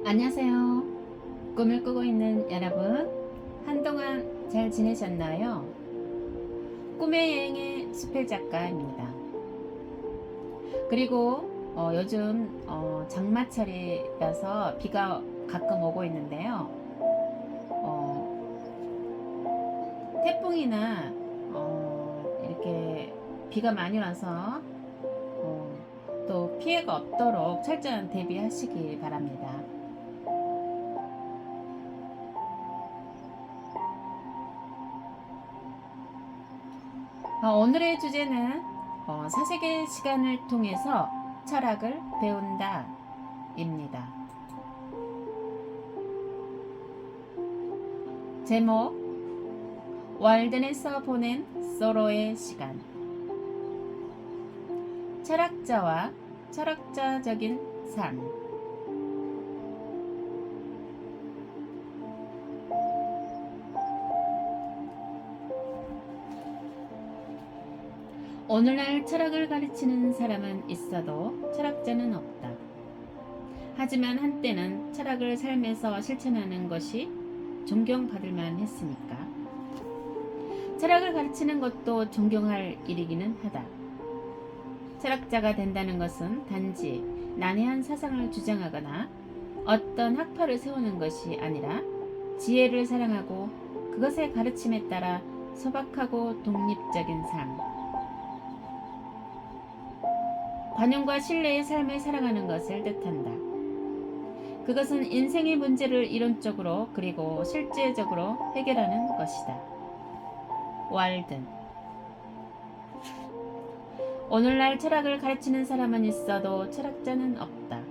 안녕하세요. 꿈을 꾸고 있는 여러분, 한동안 잘 지내셨나요? 꿈의 여행의 수필 작가입니다. 그리고 요즘 장마철이라서 비가 가끔 오고 있는데요. 태풍이나 이렇게 비가 많이 와서 또 피해가 없도록 철저한 대비하시기 바랍니다. 오늘의 주제는 사색의 시간을 통해서 철학을 배운다 입니다. 제목, 월든에서 보낸 소로의 시간. 철학자와 철학자적인 삶. 오늘날 철학을 가르치는 사람은 있어도 철학자는 없다. 하지만 한때는 철학을 삶에서 실천하는 것이 존경받을 만했으니까 철학을 가르치는 것도 존경할 일이기는 하다. 철학자가 된다는 것은 단지 난해한 사상을 주장하거나 어떤 학파를 세우는 것이 아니라 지혜를 사랑하고 그것의 가르침에 따라 소박하고 독립적인 삶, 관용과 신뢰의 삶을 살아가는 것을 뜻한다. 그것은 인생의 문제를 이론적으로 그리고 실제적으로 해결하는 것이다. 월든. 오늘날 철학을 가르치는 사람은 있어도 철학자는 없다.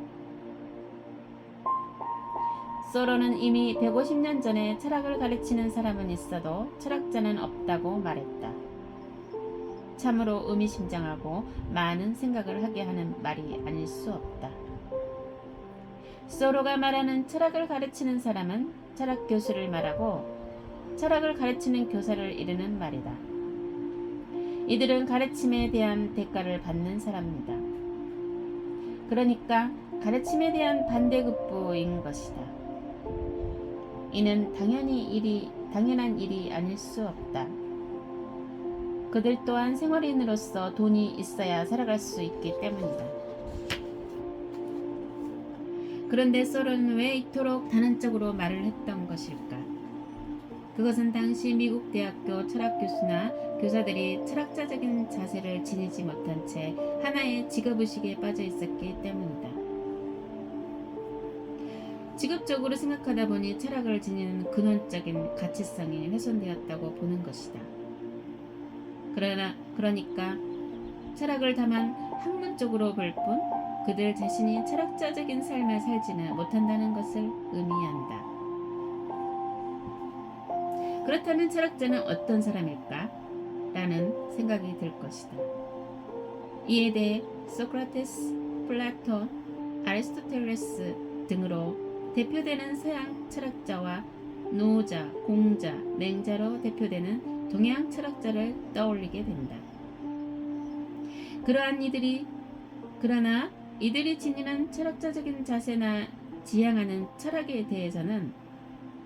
소로는 이미 150년 전에 철학을 가르치는 사람은 있어도 철학자는 없다고 말했다. 참으로 의미심장하고 많은 생각을 하게 하는 말이 아닐 수 없다. 소로가 말하는 철학을 가르치는 사람은 철학 교수를 말하고 철학을 가르치는 교사를 이르는 말이다. 이들은 가르침에 대한 대가를 받는 사람이다. 그러니까 가르침에 대한 반대급부인 것이다. 이는 당연한 일이 아닐 수 없다. 그들 또한 생활인으로서 돈이 있어야 살아갈 수 있기 때문이다. 그런데 소로는 왜 이토록 단언적으로 말을 했던 것일까? 그것은 당시 미국 대학교 철학 교수나 교사들이 철학자적인 자세를 지니지 못한 채 하나의 직업의식에 빠져 있었기 때문이다. 직업적으로 생각하다 보니 철학을 지니는 근원적인 가치성이 훼손되었다고 보는 것이다. 그러니까 철학을 다만 학문적으로 볼 뿐 그들 자신이 철학자적인 삶을 살지는 못한다는 것을 의미한다. 그렇다면 철학자는 어떤 사람일까? 라는 생각이 들 것이다. 이에 대해 소크라테스, 플라톤, 아리스토텔레스 등으로 대표되는 서양 철학자와 노자, 공자, 맹자로 대표되는 동양 철학자를 떠올리게 된다. 그러나 이들이 지니는 철학자적인 자세나 지향하는 철학에 대해서는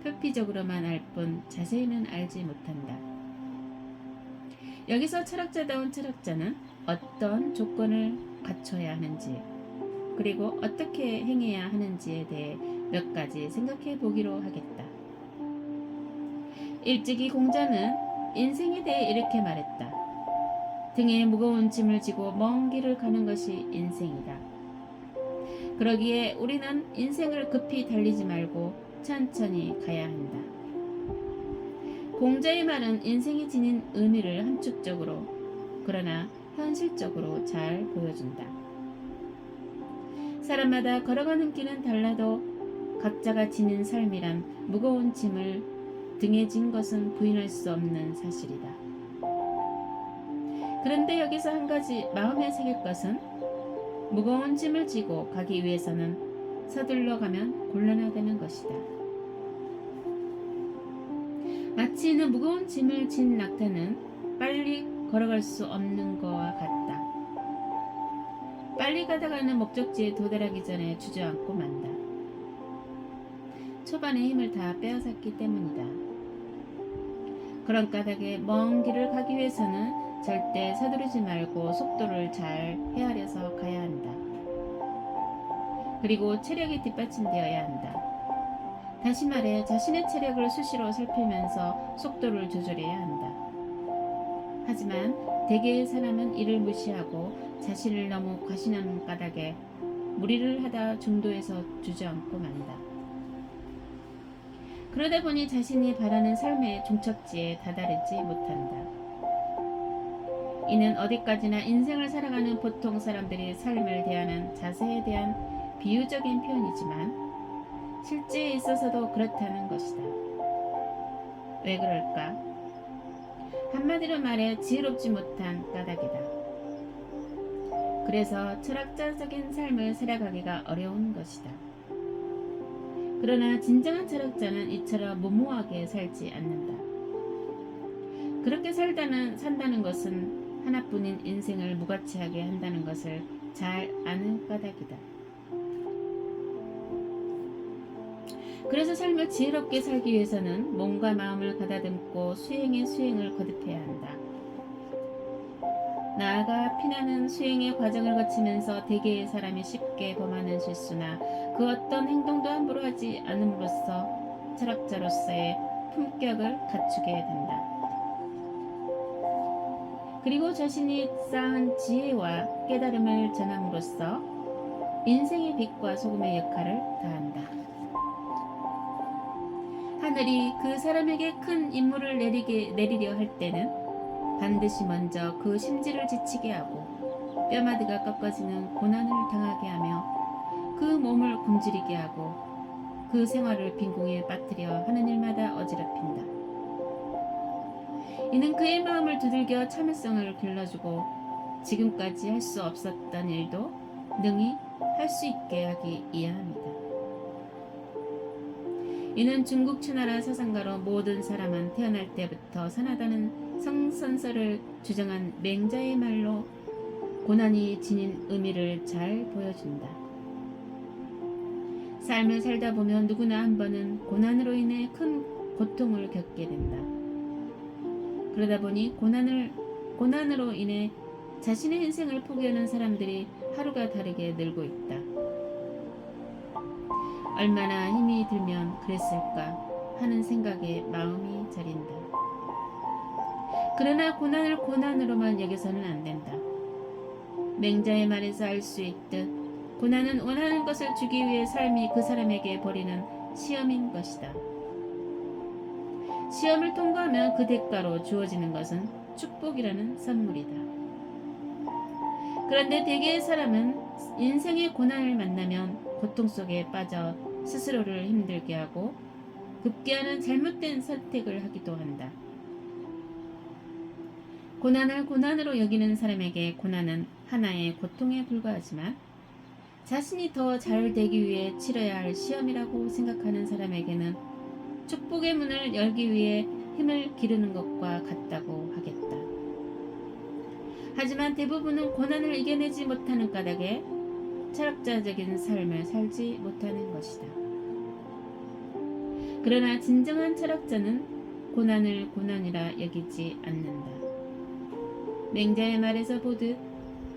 표피적으로만 알 뿐 자세히는 알지 못한다. 여기서 철학자다운 철학자는 어떤 조건을 갖춰야 하는지 그리고 어떻게 행해야 하는지에 대해 몇 가지 생각해 보기로 하겠다. 일찍이 공자는 인생에 대해 이렇게 말했다. 등에 무거운 짐을 지고 먼 길을 가는 것이 인생이다. 그러기에 우리는 인생을 급히 달리지 말고 천천히 가야 한다. 공자의 말은 인생이 지닌 의미를 함축적으로 그러나 현실적으로 잘 보여준다. 사람마다 걸어가는 길은 달라도 각자가 지닌 삶이란 무거운 짐을 등에 진 것은 부인할 수 없는 사실이다. 그런데 여기서 한 가지 마음에 새길 것은 무거운 짐을 지고 가기 위해서는 서둘러 가면 곤란하다는 것이다. 마치 이는 무거운 짐을 진 낙타는 빨리 걸어갈 수 없는 것과 같다. 빨리 가다가는 목적지에 도달하기 전에 주저앉고 만다. 초반의 힘을 다 빼앗았기 때문이다. 그런 까닭에 먼 길을 가기 위해서는 절대 서두르지 말고 속도를 잘 헤아려서 가야 한다. 그리고 체력이 뒷받침되어야 한다. 다시 말해 자신의 체력을 수시로 살피면서 속도를 조절해야 한다. 하지만 대개의 사람은 이를 무시하고 자신을 너무 과신하는 까닭에 무리를 하다 중도에서 주저앉고 만다. 그러다 보니 자신이 바라는 삶의 종착지에 다다르지 못한다. 이는 어디까지나 인생을 살아가는 보통 사람들이 삶을 대하는 자세에 대한 비유적인 표현이지만 실제에 있어서도 그렇다는 것이다. 왜 그럴까? 한마디로 말해 지혜롭지 못한 까닭이다. 그래서 철학자적인 삶을 살아가기가 어려운 것이다. 그러나 진정한 철학자는 이처럼 무모하게 살지 않는다. 그렇게 산다는 것은 하나뿐인 인생을 무가치하게 한다는 것을 잘 아는 까닭이다. 그래서 삶을 지혜롭게 살기 위해서는 몸과 마음을 가다듬고 수행을 거듭해야 한다. 나아가 피나는 수행의 과정을 거치면서 대개의 사람이 쉽게 범하는 실수나 그 어떤 행동도 함부로 하지 않음으로써 철학자로서의 품격을 갖추게 된다. 그리고 자신이 쌓은 지혜와 깨달음을 전함으로써 인생의 빛과 소금의 역할을 다한다. 하늘이 그 사람에게 큰 임무를 내리려 할 때는 반드시 먼저 그 심지를 지치게 하고 뼈마디가 꺾어지는 고난을 당하게 하며 그 몸을 굶주리게 하고 그 생활을 빈궁에 빠뜨려 하는 일마다 어지럽힌다. 이는 그의 마음을 두들겨 참을성을 길러주고 지금까지 할 수 없었던 일도 능히 할 수 있게 하기 위함이다. 이는 중국 추나라 사상가로 모든 사람은 태어날 때부터 선하다는 성선설을 주장한 맹자의 말로 고난이 지닌 의미를 잘 보여준다. 삶을 살다 보면 누구나 한 번은 고난으로 인해 큰 고통을 겪게 된다. 그러다 보니 고난으로 인해 자신의 인생을 포기하는 사람들이 하루가 다르게 늘고 있다. 얼마나 힘이 들면 그랬을까 하는 생각에 마음이 저린다. 그러나 고난을 고난으로만 여겨서는 안 된다. 맹자의 말에서 알 수 있듯 고난은 원하는 것을 주기 위해 삶이 그 사람에게 벌이는 시험인 것이다. 시험을 통과하면 그 대가로 주어지는 것은 축복이라는 선물이다. 그런데 대개의 사람은 인생의 고난을 만나면 고통 속에 빠져 스스로를 힘들게 하고 급기야는 잘못된 선택을 하기도 한다. 고난을 고난으로 여기는 사람에게 고난은 하나의 고통에 불과하지만 자신이 더 잘 되기 위해 치러야 할 시험이라고 생각하는 사람에게는 축복의 문을 열기 위해 힘을 기르는 것과 같다고 하겠다. 하지만 대부분은 고난을 이겨내지 못하는 까닭에 철학자적인 삶을 살지 못하는 것이다. 그러나 진정한 철학자는 고난을 고난이라 여기지 않는다. 맹자의 말에서 보듯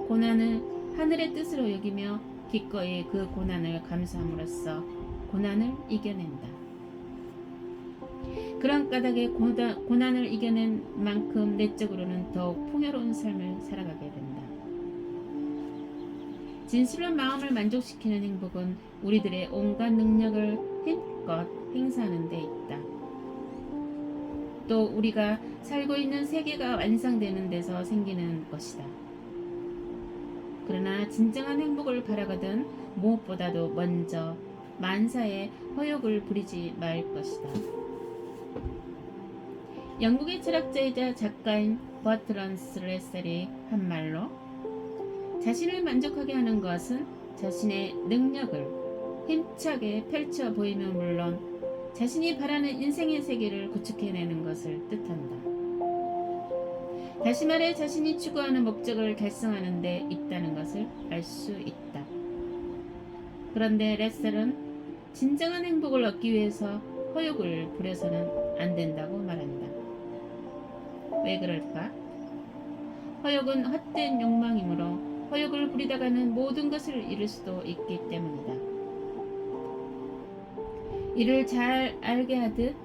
고난을 하늘의 뜻으로 여기며 기꺼이 그 고난을 감수함으로써 고난을 이겨낸다. 그런 까닭에 고난을 이겨낸 만큼 내적으로는 더욱 풍요로운 삶을 살아가게 된다. 진실로 마음을 만족시키는 행복은 우리들의 온갖 능력을 힘껏 행사하는 데 있다. 또 우리가 살고 있는 세계가 완성되는 데서 생기는 것이다. 그러나 진정한 행복을 바라거든 무엇보다도 먼저 만사에 허욕을 부리지 말 것이다. 영국의 철학자이자 작가인 버트런스 레셀이 한 말로 자신을 만족하게 하는 것은 자신의 능력을 힘차게 펼쳐 보이면 물론 자신이 바라는 인생의 세계를 구축해내는 것을 뜻한다. 다시 말해 자신이 추구하는 목적을 달성하는 데 있다는 것을 알 수 있다. 그런데 레셀은 진정한 행복을 얻기 위해서 허욕을 부려서는 안 된다고 말한다. 왜 그럴까? 허욕은 헛된 욕망이므로 허욕을 부리다가는 모든 것을 잃을 수도 있기 때문이다. 이를 잘 알게 하듯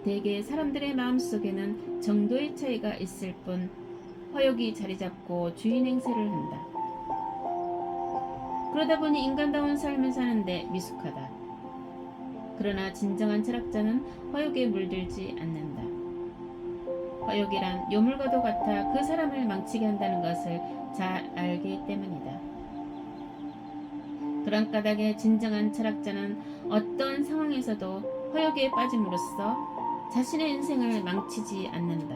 대개 사람들의 마음속에는 정도의 차이가 있을 뿐 허욕이 자리잡고 주인 행세를 한다. 그러다 보니 인간다운 삶을 사는데 미숙하다. 그러나 진정한 철학자는 허욕에 물들지 않는다. 허욕이란 요물과도 같아 그 사람을 망치게 한다는 것을 잘 알기 때문이다. 그런 까닭에 진정한 철학자는 어떤 상황에서도 허욕에 빠짐으로써 자신의 인생을 망치지 않는다.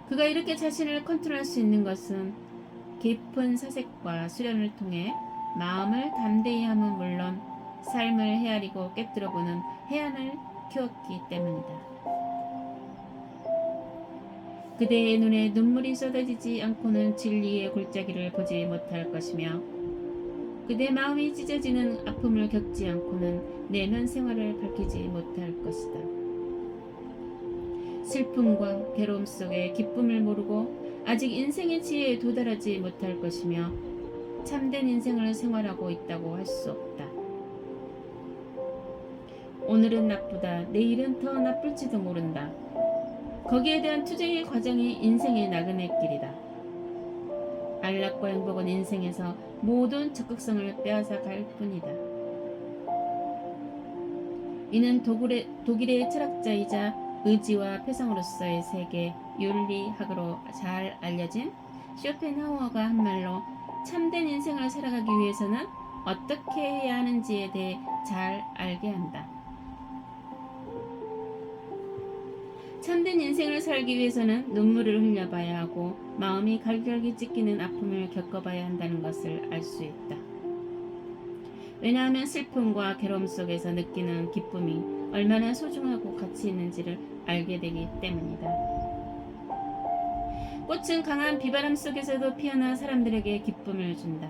그가 이렇게 자신을 컨트롤할 수 있는 것은 깊은 사색과 수련을 통해 마음을 담대히 함은 물론 삶을 헤아리고 꿰뚫어보는 해안을 키웠기 때문이다. 그대의 눈에 눈물이 쏟아지지 않고는 진리의 골짜기를 보지 못할 것이며 그대 마음이 찢어지는 아픔을 겪지 않고는 내면 생활을 밝히지 못할 것이다. 슬픔과 괴로움 속에 기쁨을 모르고 아직 인생의 지혜에 도달하지 못할 것이며 참된 인생을 생활하고 있다고 할 수 없다. 오늘은 나쁘다, 내일은 더 나쁠지도 모른다. 거기에 대한 투쟁의 과정이 인생의 나그네 길이다. 안락과 행복은 인생에서 모든 적극성을 빼앗아 갈 뿐이다. 이는 독일의 철학자이자 의지와 표상으로서의 세계 윤리학으로 잘 알려진 쇼펜하우어가 한 말로 참된 인생을 살아가기 위해서는 어떻게 해야 하는지에 대해 잘 알게 한다. 참된 인생을 살기 위해서는 눈물을 흘려봐야 하고 마음이 갈갈기 찢기는 아픔을 겪어봐야 한다는 것을 알 수 있다. 왜냐하면 슬픔과 괴로움 속에서 느끼는 기쁨이 얼마나 소중하고 가치 있는지를 알게 되기 때문이다. 꽃은 강한 비바람 속에서도 피어나 사람들에게 기쁨을 준다.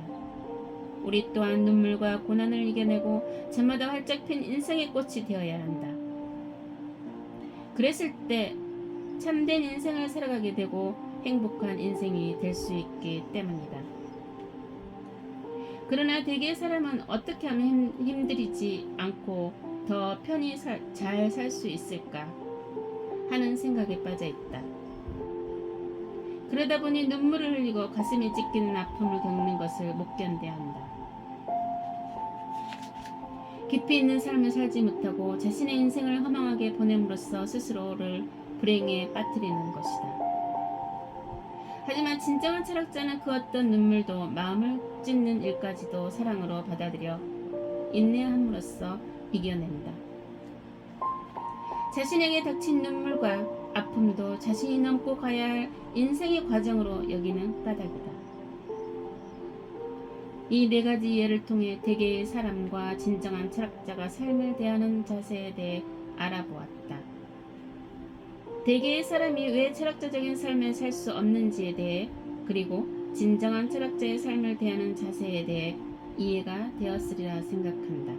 우리 또한 눈물과 고난을 이겨내고 저마다 활짝 핀 인생의 꽃이 되어야 한다. 그랬을 때 참된 인생을 살아가게 되고 행복한 인생이 될 수 있기 때문이다. 그러나 대개의 사람은 어떻게 하면 힘들이지 않고 더 편히 잘 살 수 있을까 하는 생각에 빠져 있다. 그러다 보니 눈물을 흘리고 가슴이 찢기는 아픔을 겪는 것을 못 견뎌야 한다. 깊이 있는 삶을 살지 못하고 자신의 인생을 허망하게 보냄으로써 스스로를 불행에 빠뜨리는 것이다. 하지만 진정한 철학자는 그 어떤 눈물도 마음을 찢는 일까지도 사랑으로 받아들여 인내함으로써 이겨낸다. 자신에게 닥친 눈물과 아픔도 자신이 넘고 가야 할 인생의 과정으로 여기는 까닭이다. 이 네 가지 예를 통해 대개의 사람과 진정한 철학자가 삶을 대하는 자세에 대해 알아보았다. 대개의 사람이 왜 철학자적인 삶을 살 수 없는지에 대해 그리고 진정한 철학자의 삶을 대하는 자세에 대해 이해가 되었으리라 생각한다.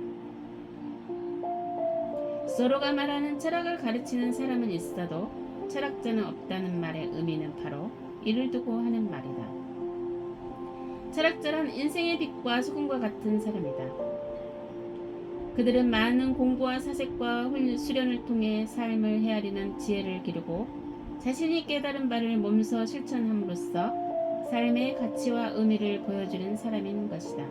서로가 말하는 철학을 가르치는 사람은 있어도 철학자는 없다는 말의 의미는 바로 이를 두고 하는 말이다. 철학자란 인생의 빛과 소금과 같은 사람이다. 그들은 많은 공부와 사색과 수련을 통해 삶을 헤아리는 지혜를 기르고 자신이 깨달은 바를 몸소 실천함으로써 삶의 가치와 의미를 보여주는 사람인 것이다.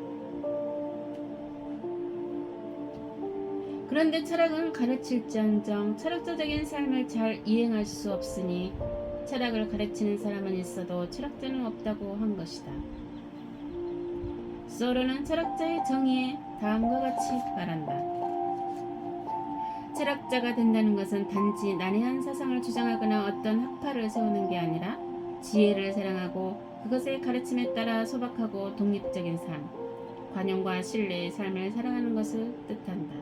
그런데 철학은 가르칠지언정 철학자적인 삶을 잘 이행할 수 없으니 철학을 가르치는 사람은 있어도 철학자는 없다고 한 것이다. 소로는 철학자의 정의에 다음과 같이 말한다. 철학자가 된다는 것은 단지 난해한 사상을 주장하거나 어떤 학파를 세우는 게 아니라 지혜를 사랑하고 그것의 가르침에 따라 소박하고 독립적인 삶, 관용과 신뢰의 삶을 살아가는 것을 뜻한다.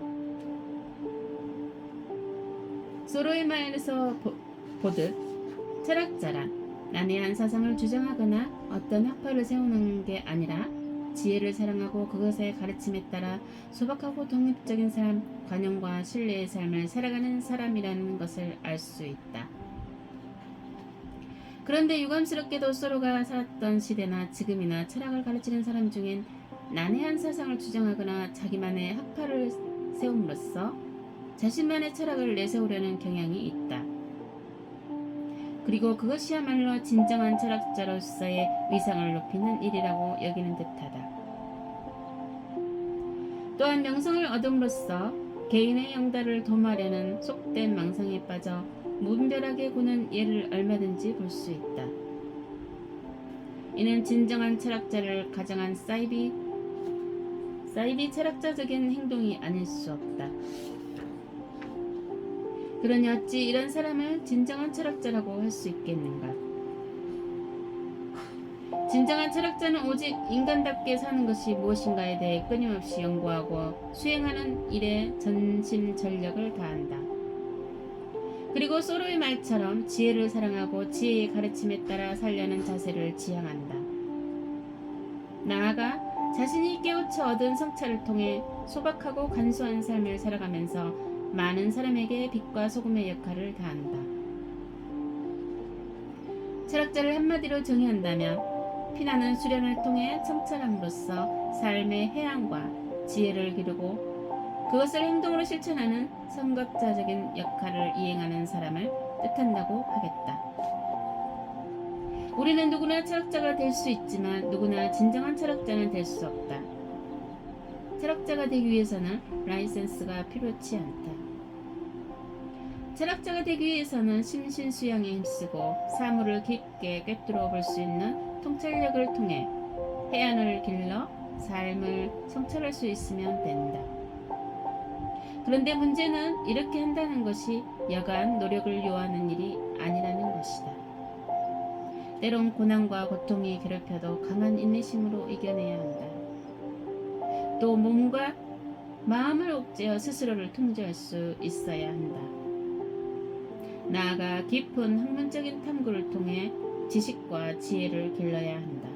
소로의 말에서 보듯 철학자란 난해한 사상을 주장하거나 어떤 학파를 세우는 게 아니라 지혜를 사랑하고 그것의 가르침에 따라 소박하고 독립적인 삶, 관용과 신뢰의 삶을 살아가는 사람이라는 것을 알 수 있다. 그런데 유감스럽게도 소로가 살았던 시대나 지금이나 철학을 가르치는 사람 중엔 난해한 사상을 주장하거나 자기만의 학파를 세움으로써 자신만의 철학을 내세우려는 경향이 있다. 그리고 그것이야말로 진정한 철학자로서의 위상을 높이는 일이라고 여기는 듯하다. 또한 명성을 얻음으로써 개인의 영달을 도모하려는 속된 망상에 빠져 무분별하게 구는 예를 얼마든지 볼 수 있다. 이는 진정한 철학자를 가장한 사이비 철학자적인 행동이 아닐 수 없다. 그러니 어찌 이런 사람을 진정한 철학자라고 할 수 있겠는가? 진정한 철학자는 오직 인간답게 사는 것이 무엇인가에 대해 끊임없이 연구하고 수행하는 일에 전심전력을 다한다. 그리고 소로의 말처럼 지혜를 사랑하고 지혜의 가르침에 따라 살려는 자세를 지향한다. 나아가 자신이 깨우쳐 얻은 성찰을 통해 소박하고 간소한 삶을 살아가면서 많은 사람에게 빛과 소금의 역할을 다한다. 철학자를 한마디로 정의한다면 피나는 수련을 통해 성찰함으로써 삶의 해안과 지혜를 기르고 그것을 행동으로 실천하는 선각자적인 역할을 이행하는 사람을 뜻한다고 하겠다. 우리는 누구나 철학자가 될 수 있지만 누구나 진정한 철학자는 될 수 없다. 철학자가 되기 위해서는 라이센스가 필요치 않다. 철학자가 되기 위해서는 심신수양에 힘쓰고 사물을 깊게 꿰뚫어 볼 수 있는 통찰력을 통해 해안을 길러 삶을 성찰할 수 있으면 된다. 그런데 문제는 이렇게 한다는 것이 여간 노력을 요하는 일이 아니라는 것이다. 때론 고난과 고통이 괴롭혀도 강한 인내심으로 이겨내야 한다. 또 몸과 마음을 옥죄어 스스로를 통제할 수 있어야 한다. 나아가 깊은 학문적인 탐구를 통해 지식과 지혜를 길러야 한다.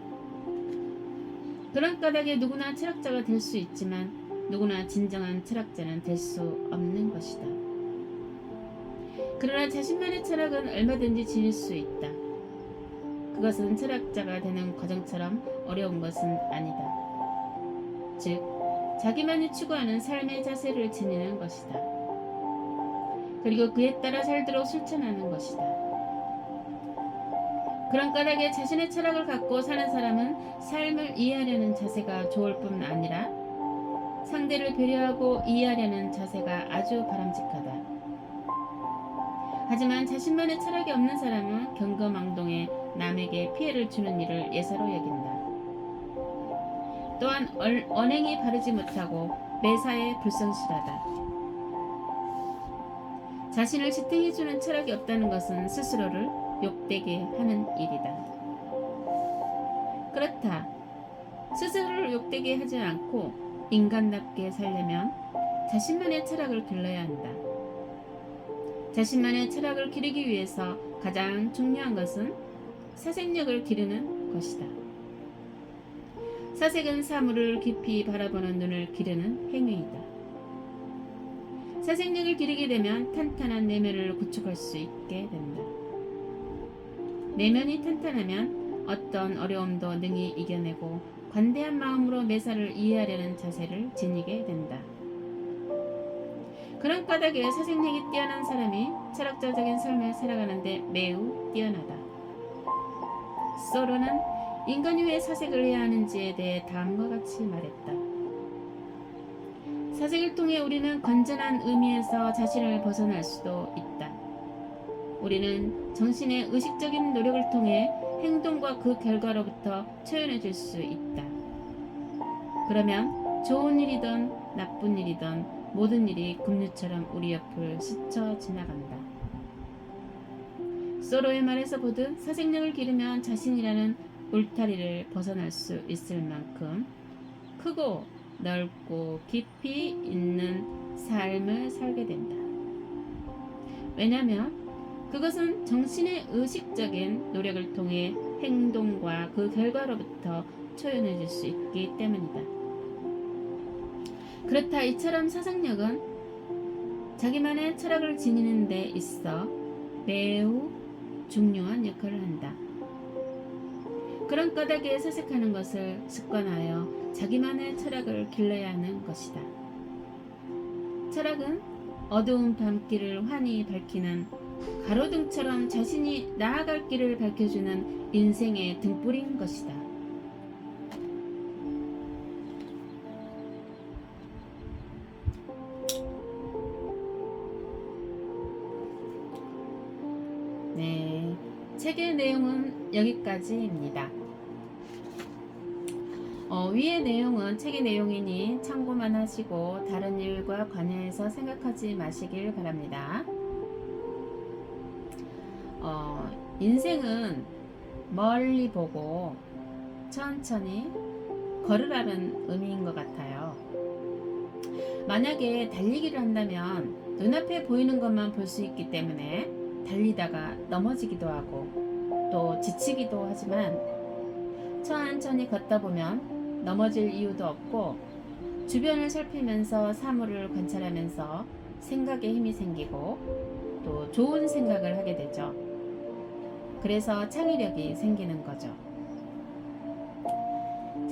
그런 까닭에 누구나 철학자가 될 수 있지만 누구나 진정한 철학자는 될 수 없는 것이다. 그러나 자신만의 철학은 얼마든지 지닐 수 있다. 그것은 철학자가 되는 과정처럼 어려운 것은 아니다. 즉, 자기만이 추구하는 삶의 자세를 지니는 것이다. 그리고 그에 따라 살도록 실천하는 것이다. 그런 까닭에 자신의 철학을 갖고 사는 사람은 삶을 이해하려는 자세가 좋을 뿐 아니라 상대를 배려하고 이해하려는 자세가 아주 바람직하다. 하지만 자신만의 철학이 없는 사람은 경거망동에 남에게 피해를 주는 일을 예사로 여긴다. 또한 언행이 바르지 못하고 매사에 불성실하다. 자신을 지탱해주는 철학이 없다는 것은 스스로를 욕되게 하는 일이다. 그렇다. 스스로를 욕되게 하지 않고 인간답게 살려면 자신만의 철학을 길러야 한다. 자신만의 철학을 기르기 위해서 가장 중요한 것은 사색력을 기르는 것이다. 사색은 사물을 깊이 바라보는 눈을 기르는 행위이다. 사색력을 기르게 되면 탄탄한 내면을 구축할 수 있게 된다. 내면이 탄탄하면 어떤 어려움도 능히 이겨내고 관대한 마음으로 매사를 이해하려는 자세를 지니게 된다. 그런 까닭에 사색력이 뛰어난 사람이 철학자적인 삶을 살아가는데 매우 뛰어나다. 소로는 인간이 왜 사색을 해야 하는지에 대해 다음과 같이 말했다. 사색을 통해 우리는 건전한 의미에서 자신을 벗어날 수도 있다. 우리는 정신의 의식적인 노력을 통해 행동과 그 결과로부터 초연해질 수 있다. 그러면 좋은 일이든 나쁜 일이든 모든 일이 급류처럼 우리 옆을 스쳐 지나간다. 소로의 말에서 보듯 사색력을 기르면 자신이라는 울타리를 벗어날 수 있을 만큼 크고 넓고 깊이 있는 삶을 살게 된다. 왜냐하면 그것은 정신의 의식적인 노력을 통해 행동과 그 결과로부터 초연해 줄 수 있기 때문이다. 그렇다. 이처럼 사상력은 자기만의 철학을 지니는 데 있어 매우 중요한 역할을 한다. 그런 까닭에 사색하는 것을 습관하여 자기만의 철학을 길러야 하는 것이다. 철학은 어두운 밤길을 환히 밝히는 가로등처럼 자신이 나아갈 길을 밝혀주는 인생의 등불인 것이다. 네, 책의 내용은 여기까지입니다. 위의 내용은 책의 내용이니 참고만 하시고 다른 일과 관여해서 생각하지 마시길 바랍니다. 인생은 멀리 보고 천천히 걸으라는 의미인 것 같아요. 만약에 달리기를 한다면 눈앞에 보이는 것만 볼 수 있기 때문에 달리다가 넘어지기도 하고 또 지치기도 하지만 천천히 걷다 보면 넘어질 이유도 없고 주변을 살피면서 사물을 관찰하면서 생각에 힘이 생기고 또 좋은 생각을 하게 되죠. 그래서 창의력이 생기는 거죠.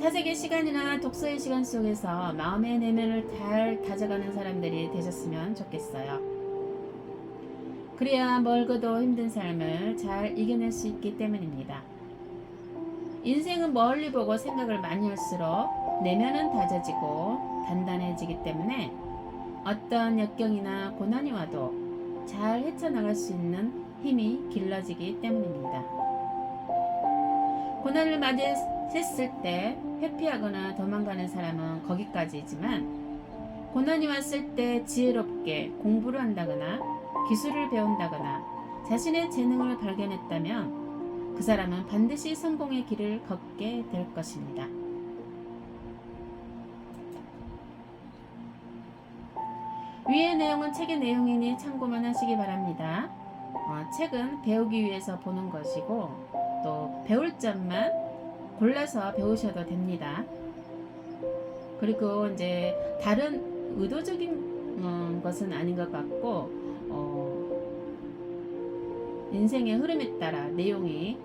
사색의 시간이나 독서의 시간 속에서 마음의 내면을 잘 다져가는 사람들이 되셨으면 좋겠어요. 그래야 멀고도 힘든 삶을 잘 이겨낼 수 있기 때문입니다. 인생은 멀리 보고 생각을 많이 할수록 내면은 다져지고 단단해지기 때문에 어떤 역경이나 고난이 와도 잘 헤쳐나갈 수 있는 힘이 길러지기 때문입니다. 고난을 맞이했을 때 회피하거나 도망가는 사람은 거기까지이지만 고난이 왔을 때 지혜롭게 공부를 한다거나 기술을 배운다거나 자신의 재능을 발견했다면 그 사람은 반드시 성공의 길을 걷게 될 것입니다. 위의 내용은 책의 내용이니 참고만 하시기 바랍니다. 책은 배우기 위해서 보는 것이고 또 배울 점만 골라서 배우셔도 됩니다. 그리고 이제 다른 의도적인 것은 아닌 것 같고 인생의 흐름에 따라 내용이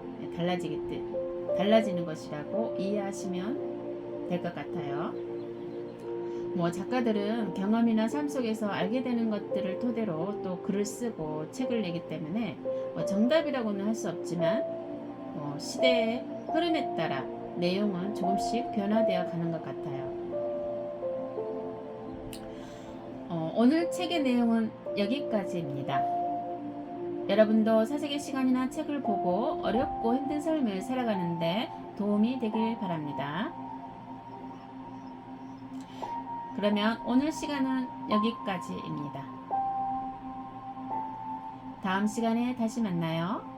달라지는 것이라고 이해하시면 될 것 같아요. 작가들은 경험이나 삶 속에서 알게 되는 것들을 토대로 또 글을 쓰고 책을 내기 때문에 정답이라고는 할 수 없지만 시대의 흐름에 따라 내용은 조금씩 변화되어 가는 것 같아요. 오늘 책의 내용은 여기까지입니다. 여러분도 사색의 시간이나 책을 보고 어렵고 힘든 삶을 살아가는데 도움이 되길 바랍니다. 그러면 오늘 시간은 여기까지입니다. 다음 시간에 다시 만나요.